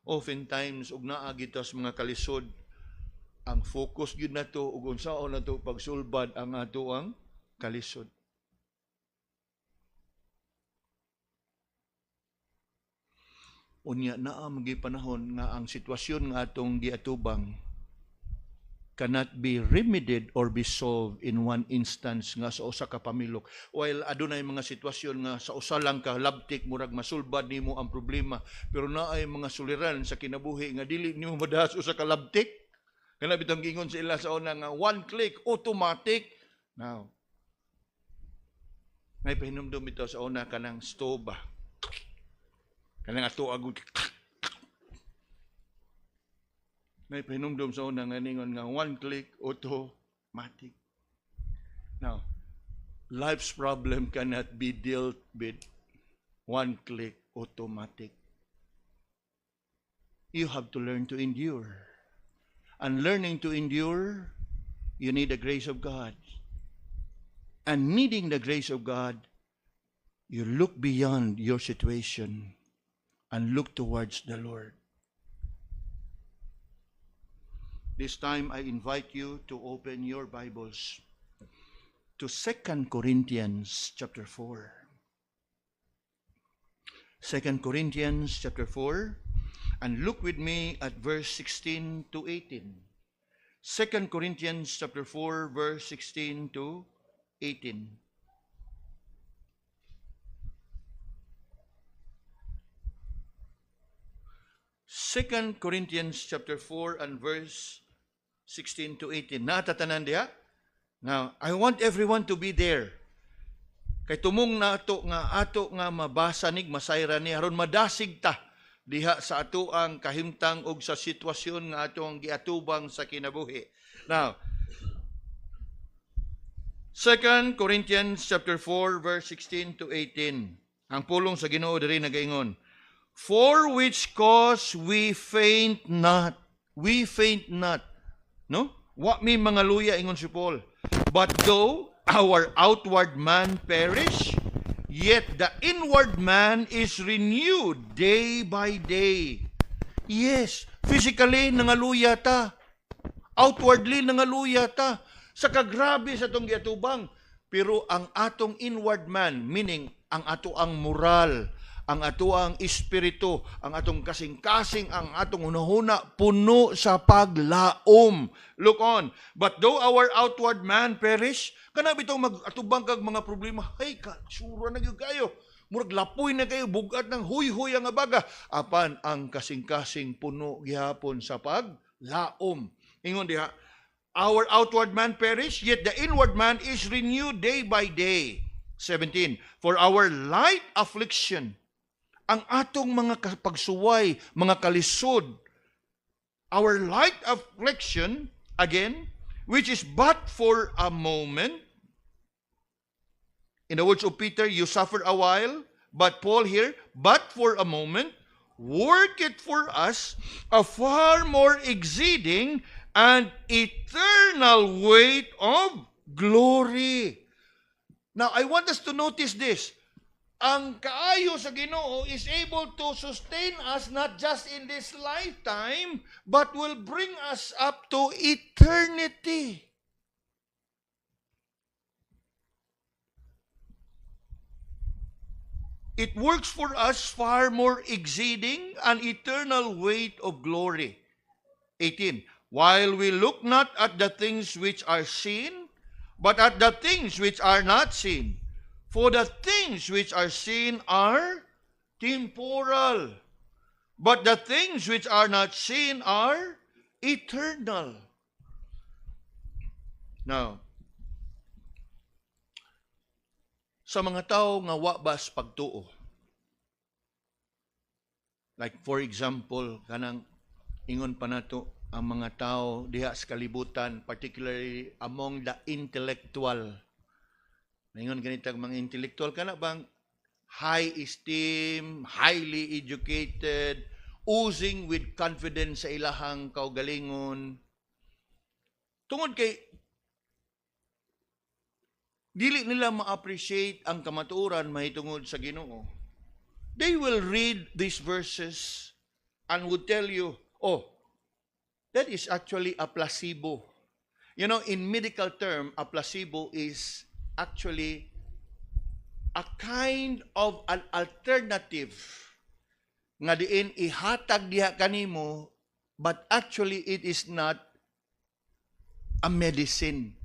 Oftentimes ug naa gito sa mga kalisod, ang focus gyud nato ug unsaon nato pagsulbad ang ato ang kalisod. Unya naa magi panahon nga ang sitwasyon nga atong giatubang cannot be remedied or be solved in one instance nga sa usa ka pamilok. While adunay mga sitwasyon nga sa usa lang ka labtik murag masulbad nimo ang problema, pero naay mga suliran sa kinabuhi nga dili nimo madahas usa ka labtik. Kana bitong gingon sa ila sa una nga one click automatic. Now, may pahinumdum ito sa una kanang stove. Kanang ato agud. May pahinumdum sa una nga ningon nga one click automatic. Now, life's problem cannot be dealt with one click automatic. You have to learn to endure. And learning to endure, you need the grace of God. And needing the grace of God, you look beyond your situation and look towards the Lord. This time, I invite you to open your Bibles to 2 Corinthians chapter 4. 2 Corinthians chapter 4, and look with me at verse 16 to 18. 2 Corinthians chapter 4, verse 16 to 18. 2 Corinthians chapter 4 and verse 16 to 18. Natatanan diha? Now, I want everyone to be there. Kay tumong na ato nga mabasa nig masayra ni aron madasig ta diha sa ato ang kahimtang og sa sitwasyon nga atong giatubang sa kinabuhi. Now, 2 Corinthians chapter 4 verse 16 to 18. Ang pulong sa Ginoo diri nagaingon, for which cause we faint not. We faint not. No? Wa mi mga luya ingon si Paul. But though our outward man perish, yet the inward man is renewed day by day. Yes, physically nangaluya ta. Outwardly nangaluya ta. Sa kagrabe sa tong giatubang. Pero ang atong inward man, meaning ang ato ang moral, ang ato ang espiritu, ang atong kasing-kasing, ang atong hunahuna, puno sa paglaom. Look on. But though our outward man perish, kana bitong mag-atubang kag mga problema, ay ka, sura na gyud kayo. Murag lapoy na kayo, bugat ng huy-huy ang abaga. Apan ang kasing-kasing puno gihapon sa paglaom. Ingon diha, our outward man perish, yet the inward man is renewed day by day. 17. For our light affliction, ang atong mga pagsuway, mga kalisod, our light affliction, again, which is but for a moment. In the words of Peter, you suffer a while, but Paul here, but for a moment, work it for us a far more exceeding and eternal weight of glory. Now, I want us to notice this. Ang kaayo sa Ginoo is able to sustain us not just in this lifetime, but will bring us up to eternity. It works for us far more exceeding an eternal weight of glory. 18. While we look not at the things which are seen, but at the things which are not seen. For the things which are seen are temporal, but the things which are not seen are eternal. Now, sa mga tao nga wa bas pagtuo, like for example, kanang ingon pa nato ang mga tao diha sa kalibutan, particularly among the intellectual. Ingon ganitang mga intellectual, kana bang high esteem, highly educated, oozing with confidence sa ilahang kaugalingon. Tungod kay dili nila ma-appreciate ang kamatuoran mahitungod sa Ginoo. They will read these verses and would tell you, oh, that is actually a placebo. You know, in medical term, a placebo is actually a kind of an alternative nga diin ihatag diha kanimo, but actually it is not a medicine.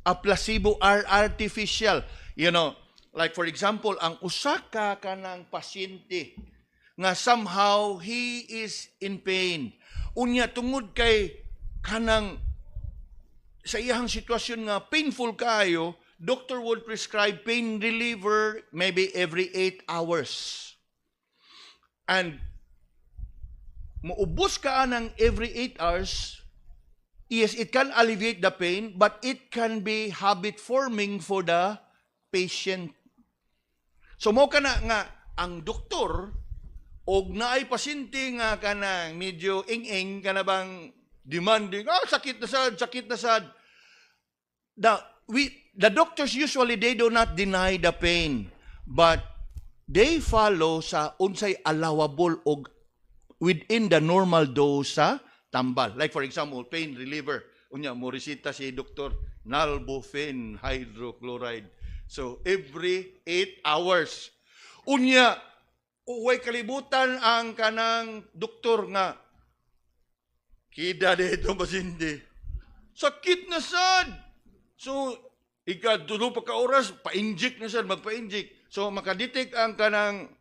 A placebo are artificial. You know, like for example, ang usa ka kanang pasyente nga somehow he is in pain. Unya tungod kay kanang sa iyang sitwasyon nga painful kayo, doctor would prescribe pain reliever maybe every 8 hours. And muubos ka ng every 8 hours, yes, it can alleviate the pain, but it can be habit-forming for the patient. So, mo ka na nga, ang doktor, og naay pasyente nga kanang medyo ing-ing, ka na bang demanding, sakit na sad. The doctors usually, they do not deny the pain, but they follow sa unsay allowable og within the normal dose sa tambal. Like for example, pain reliever. Unya, mo resita si doktor, nalbuphine hydrochloride. So, every 8 hours. Unya, uway kalibutan ang kanang doktor nga, kida dito masindi. Sakit na sad. So, ikadulo pa ka oras, pa-inject na sad, magpa-inject. So, makadetect ang kanang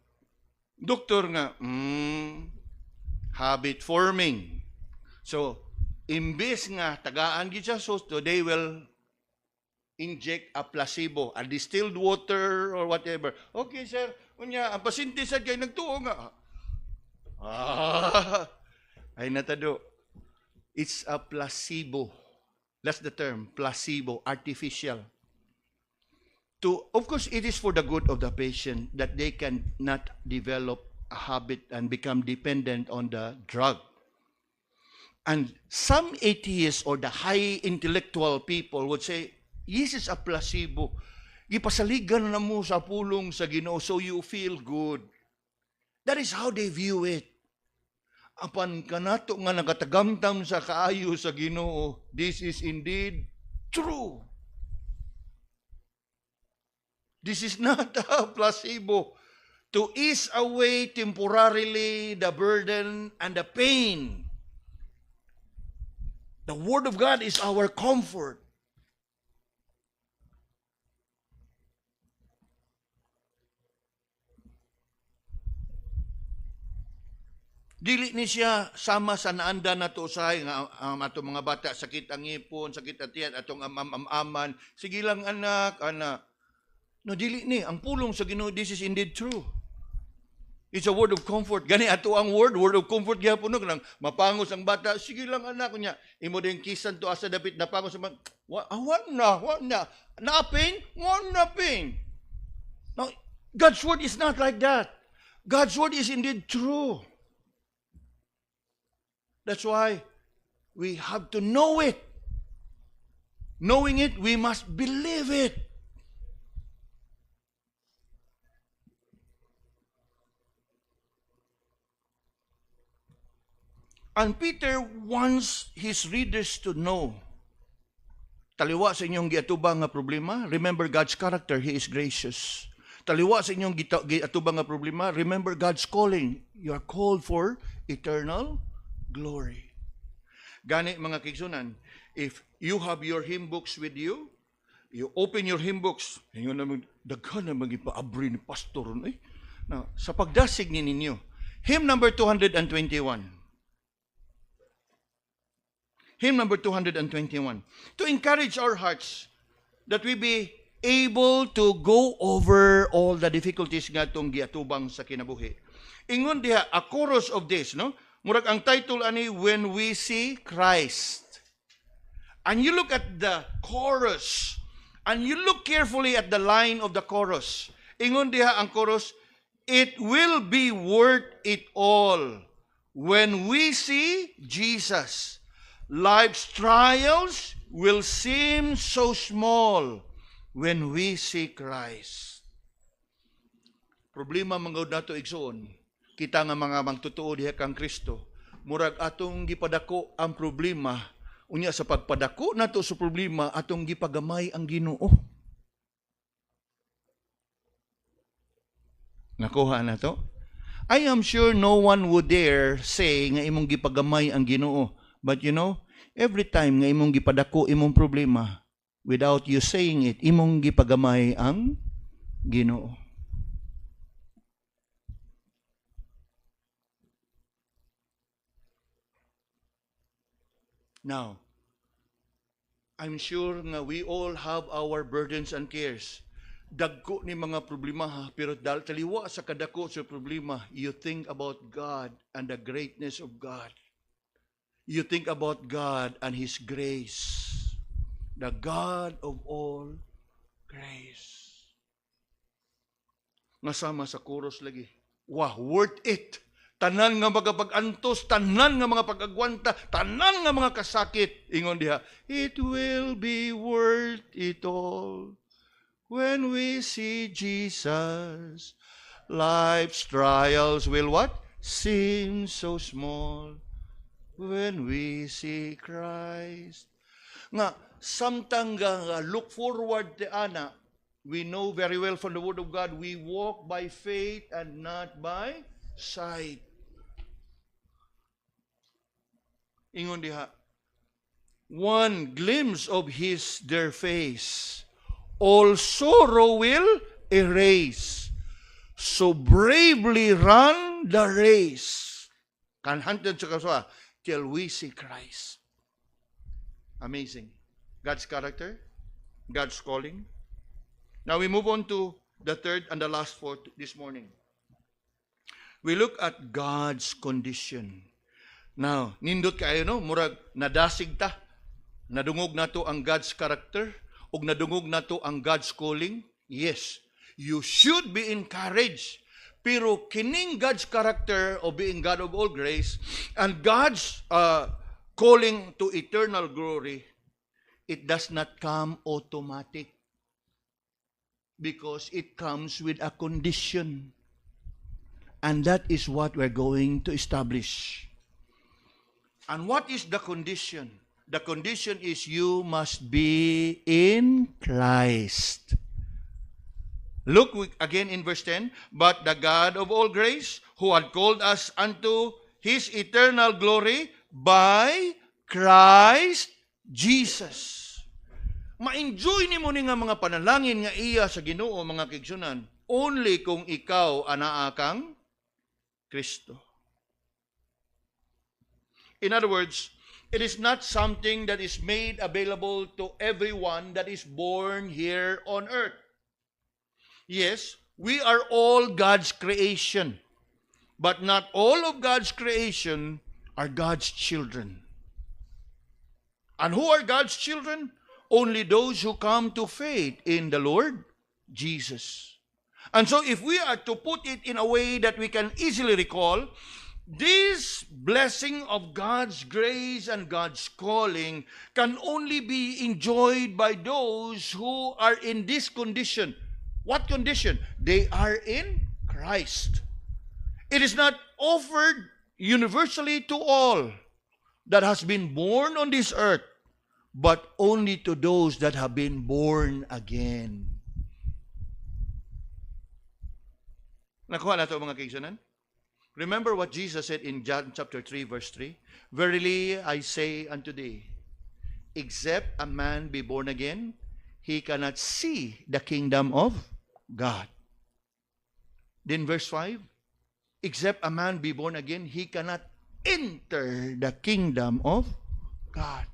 doktor nga, habit forming. So, imbes nga tagaan gid siya susto, they will inject a placebo, a distilled water or whatever. Okay, sir. Unya, ang pasyente sad kay nagtuo nga. Ay natado. It's a placebo. That's the term, placebo, artificial. Of course, it is for the good of the patient that they can not develop a habit and become dependent on the drug. And some atheists or the high intellectual people would say, this is a placebo. Gipasaligan na mo sa pulong sa Ginoo so you feel good. That is how they view it. Apan kanato nga nakatagamtam sa kaayo sa Ginoo, this is indeed true. This is not a placebo. To ease away temporarily the burden and the pain. The Word of God is our comfort. Dili ni siya sama sa naanda na to usahay nga atong mga bata, sakit ang ipon, sakit ang tiyan, atong amaman. Sige lang anak. No, dili ni. Ang pulong sa Ginoo, this is indeed true. It's a word of comfort. Gani ato ang word of comfort gyapon no, nang mapangos ang bata. Sige lang anak niya. Imo din kisan to asa dapit na pangos man. Wa na. Na pain? Na pain. Now, God's word is not like that. God's word is indeed true. That's why we have to know it. Knowing it, we must believe it. And Peter wants his readers to know. Taliwa sa inyong giatubang nga problema, remember God's character, He is gracious. Taliwa sa inyong giatubang nga problema, remember God's calling. You are called for eternal glory. Gani mga kigsunan, if you have your hymn books with you, you open your hymn books, ngayon naman, daghan na mag-ipaabri ni pastor. Now, sa pagdasig ninyo, hymn number 221. Hymn number 221. To encourage our hearts that we be able to go over all the difficulties nga itong giatubang sa kinabuhi. Ingon diha, a chorus of this, no? Murag ang title ani, When We See Christ. And you look at the chorus, and you look carefully at the line of the chorus. Ingon diha ang chorus, it will be worth it all when we see Jesus. Life's trials will seem so small when we see Christ. Problema manggod nato igsoon, kita nga mga magtutuo diha kang Kristo, murag atong gipadako ang problema, unya sa pagpadako nato sa problema atong gipagamay ang Ginoo. Nakuha na to? I am sure no one would dare say nga imong gipagamay ang Ginoo. But you know, every time nga imong gipadako imong problema, without you saying it, imong gipagamay ang Ginoo. Now, I'm sure nga we all have our burdens and cares. Dagko ni mga problema ha, pero dahil taliwa sa kadako sa problema, you think about God and the greatness of God. You think about God and His grace. The God of all grace. Nasama sa chorus lagi. Wow, worth it. Tanan nga magapag-antos, tanan nga mga pag-agwanta, tanan nga mga kasakit. Ingon diha, it will be worth it all when we see Jesus. Life's trials will what? Seem so small when we see Christ. Nga, samtang nga look forward ti ana, we know very well from the Word of God, we walk by faith and not by sight. Ingon diha, one glimpse of their face, all sorrow will erase. So bravely run the race. Kanhantan sa kaswa, till we see Christ. Amazing. God's character, God's calling. Now we move on to the third and the last for this morning. We look at God's condition. Now, nindot kayo no, murag nadasig ta. Nadungog nato ang God's character ug nadungog nato ang God's calling. Yes, you should be encouraged. Pero kining God's character of being God of all grace and God's calling to eternal glory, it does not come automatic because it comes with a condition. And that is what we're going to establish. And what is the condition? The condition is you must be in Christ. Look again in verse 10. But the God of all grace, who had called us unto His eternal glory by Christ Jesus. Ma-enjoy ni mo ni nga mga panalangin nga iya sa Ginoo, mga kigsunan, only kung ikaw anaa kang Kristo. In other words, it is not something that is made available to everyone that is born here on earth. Yes, we are all God's creation, but not all of God's creation are God's children. And who are God's children? Only those who come to faith in the Lord Jesus. And so if we are to put it in a way that we can easily recall, this blessing of God's grace and God's calling can only be enjoyed by those who are in this condition. What condition? They are in Christ. It is not offered universally to all that has been born on this earth, but only to those that have been born again. Nakuha na ito mga kaisanan? Remember what Jesus said in John chapter 3, verse 3? Verily I say unto thee, except a man be born again, he cannot see the kingdom of God. Then verse 5, except a man be born again, he cannot enter the kingdom of God.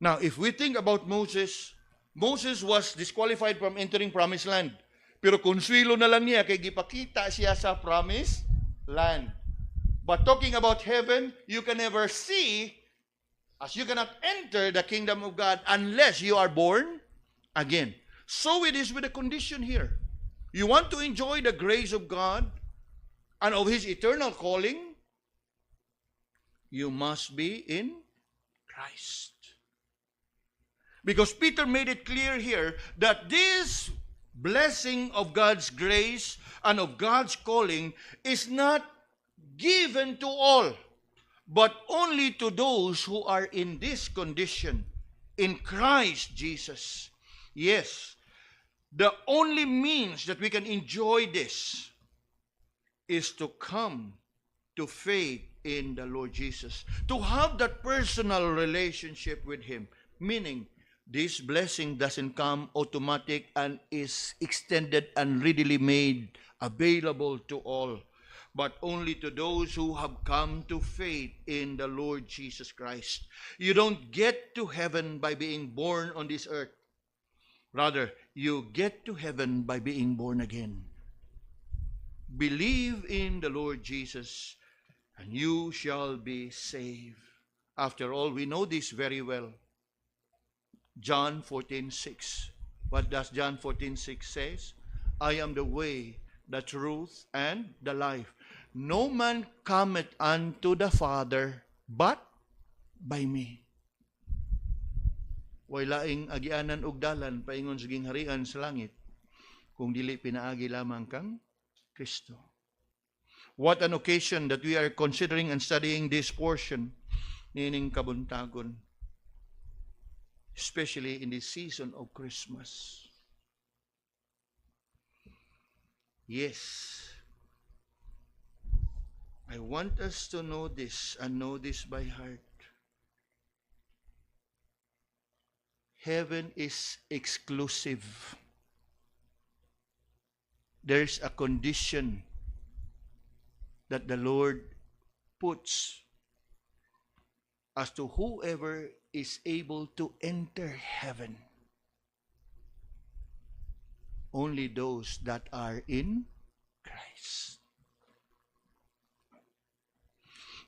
Now, if we think about Moses, Moses was disqualified from entering Promised Land. Pero konsuelo na lang niya kay gipakita siya sa Promised Land. But talking about heaven, you can never see, as you cannot enter the kingdom of God unless you are born again. So it is with the condition here. You want to enjoy the grace of God and of His eternal calling, you must be in Christ. Because Peter made it clear here that this blessing of God's grace and of God's calling is not given to all, but only to those who are in this condition, in Christ Jesus. Yes, the only means that we can enjoy this is to come to faith in the Lord Jesus, to have that personal relationship with Him, meaning this blessing doesn't come automatic and is extended and readily made available to all, but only to those who have come to faith in the Lord Jesus Christ. You don't get to heaven by being born on this earth. Rather, you get to heaven by being born again. Believe in the Lord Jesus, and you shall be saved. After all, we know this very well. John 14:6. What does John 14:6 says? I am the way, the truth, and the life. No man cometh unto the Father but by me. Way laing agianan og dalan paingon sa gingharian sa langit kung dili pinaagi lamang kang Kristo. What an occasion that we are considering and studying this portion nining kabuntagon, especially in this season of Christmas. Yes, I want us to know this and know this by heart. Heaven is exclusive. There's a condition that the Lord puts as to whoever is able to enter heaven. Only those that are in Christ.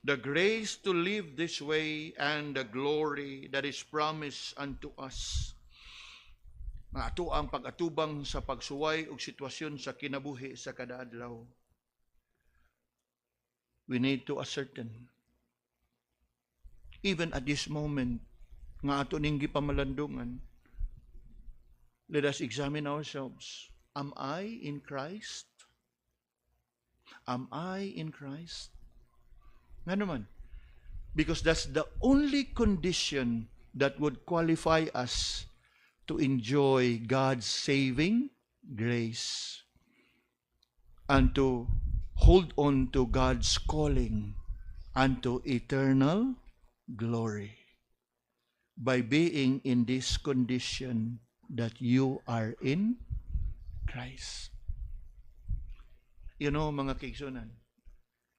The grace to live this way and the glory that is promised unto us. Nga ato ang pag-atubang sa pagsuway ug sitwasyon sa kinabuhi sa kadaadlaw. We need to ascertain, even at this moment, nga ato ning gipamalandungan, let us examine ourselves. Am I in Christ? Am I in Christ? Nga naman, because that's the only condition that would qualify us to enjoy God's saving grace and to hold on to God's calling unto eternal glory by being in this condition that you are in Christ. You know, mga kaigsunan,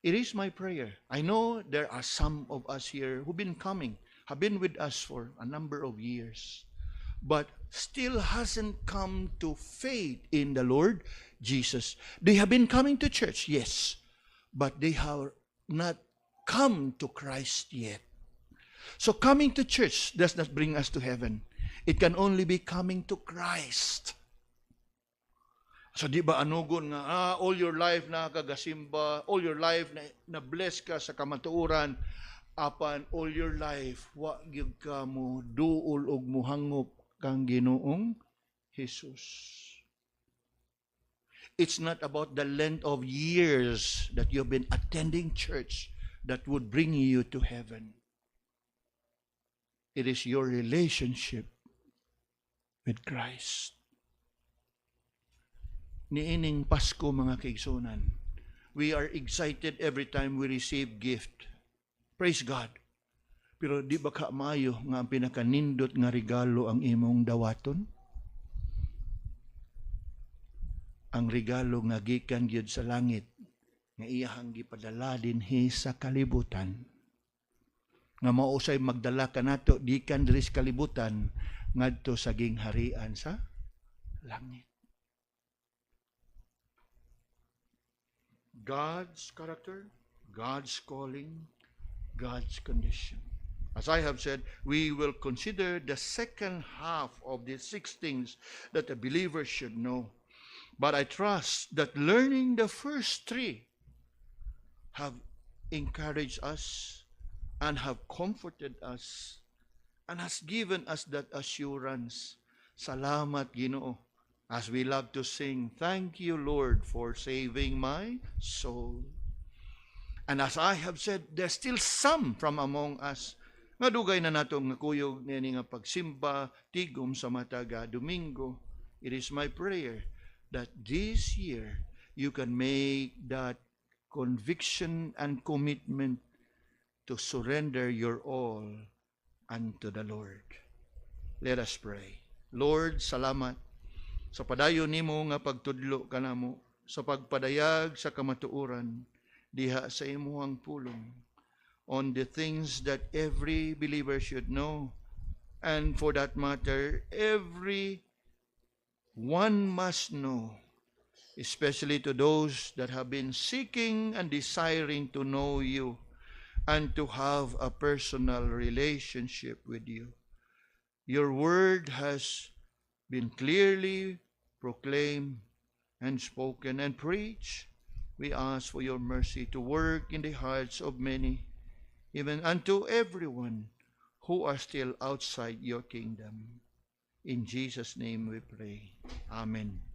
it is my prayer. I know there are some of us here who've been coming, have been with us for a number of years, but still hasn't come to faith in the Lord Jesus. They have been coming to church, yes, but they have not come to Christ yet. So coming to church does not bring us to heaven. It can only be coming to Christ. So di ba anugon nga, all your life na kagasimba, all your life na bless ka sa kamatuoran, apan all your life, wa gyud ka mo duol og muhangop kang Ginoong Jesus. It's not about the length of years that you've been attending church that would bring you to heaven. It is your relationship with Christ. Niining Pasko, mga kaigsunan, we are excited every time we receive gift. Praise God. Pero di ba kaayo nga ang pinakanindot nga regalo ang imong dawaton? Ang regalo nga gikan gyud sa langit nga iyahang gipadala dinhi sa kalibutan. nga mausay magdala kanato gikan diri sa kalibutan ngadto sa gingharian sa langit. God's character, God's calling, God's condition. As I have said, we will consider the second half of the 6 things that a believer should know. But I trust that learning the first 3 have encouraged us and have comforted us and has given us that assurance. Salamat, Ginoo. As we love to sing, thank you, Lord, for saving my soul. And as I have said, there's still some from among us nga dugay na natong nakuyog nini nga pagsimba tigom sa mataga Domingo. It is my prayer that this year you can make that conviction and commitment to surrender your all unto the Lord. Let us pray. Lord, salamat sa padayon nimo nga pagtudlo kanamo sa pagpadayag sa kamatuoran diha sa imuhang pulong on the things that every believer should know, and for that matter, every one must know, especially to those that have been seeking and desiring to know you and to have a personal relationship with you. Your word has been clearly proclaimed and spoken and preached. We ask for your mercy to work in the hearts of many, even unto everyone who are still outside your kingdom. In Jesus' name we pray. Amen.